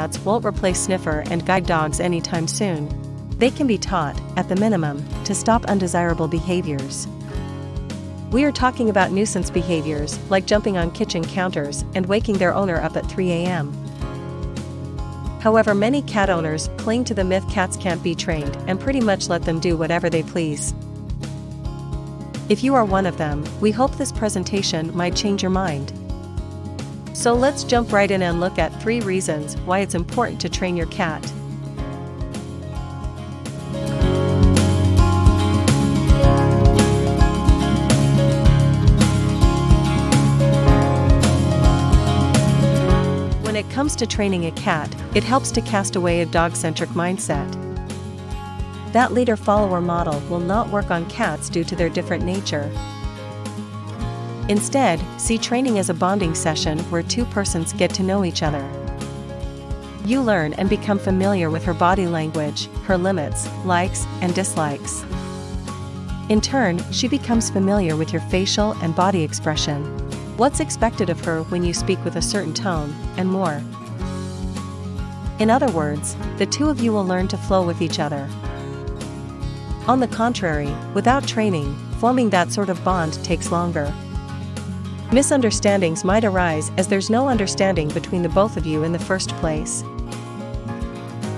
cats won't replace sniffer and guide dogs anytime soon. They can be taught, at the minimum, to stop undesirable behaviors. We are talking about nuisance behaviors, like jumping on kitchen counters and waking their owner up at 3 a.m. However, many cat owners cling to the myth cats can't be trained and pretty much let them do whatever they please. If you are one of them, we hope this presentation might change your mind. So let's jump right in and look at 3 reasons why it's important to train your cat. When it comes to training a cat, it helps to cast away a dog-centric mindset. That leader-follower model will not work on cats due to their different nature. Instead, see training as a bonding session where 2 persons get to know each other. You learn and become familiar with her body language, her limits, likes, and dislikes. In turn, she becomes familiar with your facial and body expression, what's expected of her when you speak with a certain tone, and more. In other words, the 2 of you will learn to flow with each other. On the contrary, without training, forming that sort of bond takes longer. Misunderstandings might arise as there's no understanding between the both of you in the first place.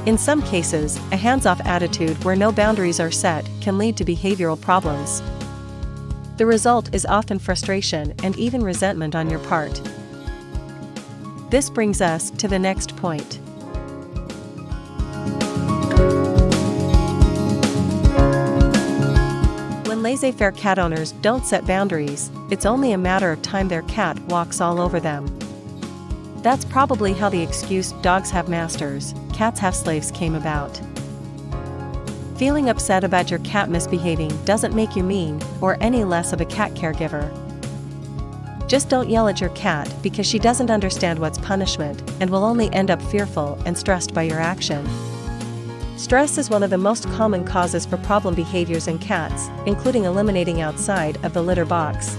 In some cases, a hands-off attitude where no boundaries are set can lead to behavioral problems. The result is often frustration and even resentment on your part. This brings us to the next point. When laissez-faire cat owners don't set boundaries, it's only a matter of time their cat walks all over them. That's probably how the excuse "dogs have masters, cats have slaves" came about. Feeling upset about your cat misbehaving doesn't make you mean or any less of a cat caregiver. Just don't yell at your cat because she doesn't understand what's punishment and will only end up fearful and stressed by your action. Stress is one of the most common causes for problem behaviors in cats, including eliminating outside of the litter box.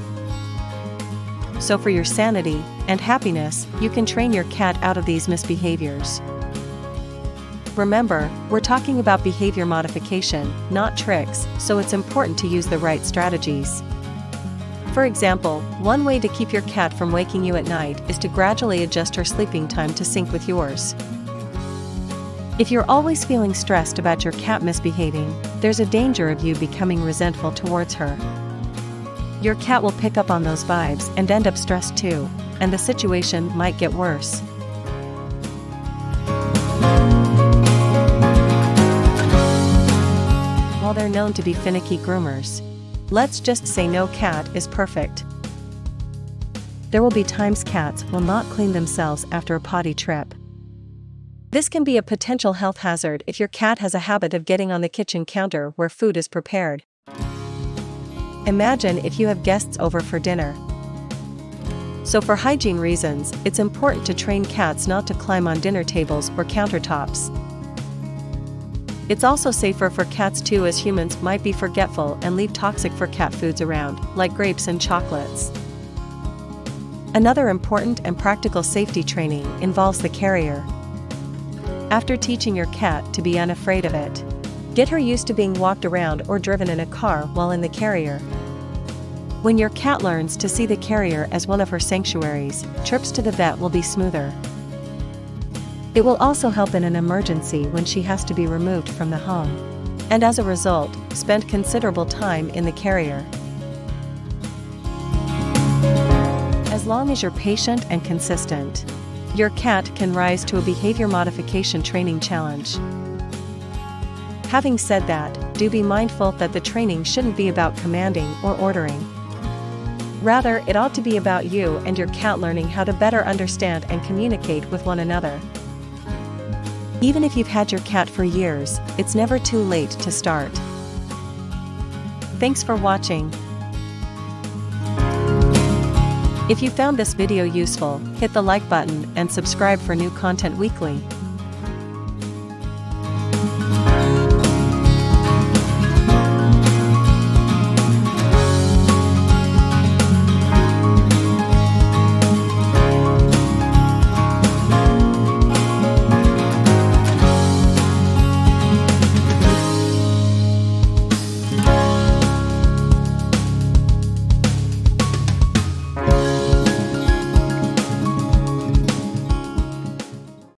So for your sanity and happiness, you can train your cat out of these misbehaviors. Remember, we're talking about behavior modification, not tricks, so it's important to use the right strategies. For example, one way to keep your cat from waking you at night is to gradually adjust her sleeping time to sync with yours. If you're always feeling stressed about your cat misbehaving, there's a danger of you becoming resentful towards her. Your cat will pick up on those vibes and end up stressed too, and the situation might get worse. While they're known to be finicky groomers, let's just say no cat is perfect. There will be times cats will not clean themselves after a potty trip. This can be a potential health hazard if your cat has a habit of getting on the kitchen counter where food is prepared. Imagine if you have guests over for dinner. So for hygiene reasons, it's important to train cats not to climb on dinner tables or countertops. It's also safer for cats too, as humans might be forgetful and leave toxic for cat foods around, like grapes and chocolates. Another important and practical safety training involves the carrier. After teaching your cat to be unafraid of it, get her used to being walked around or driven in a car while in the carrier. When your cat learns to see the carrier as one of her sanctuaries, trips to the vet will be smoother. It will also help in an emergency when she has to be removed from the home, and as a result, spend considerable time in the carrier. As long as you're patient and consistent, your cat can rise to a behavior modification training challenge. Having said that, do be mindful that the training shouldn't be about commanding or ordering. Rather, it ought to be about you and your cat learning how to better understand and communicate with one another. Even if you've had your cat for years, it's never too late to start. Thanks for watching. If you found this video useful, hit the like button and subscribe for new content weekly.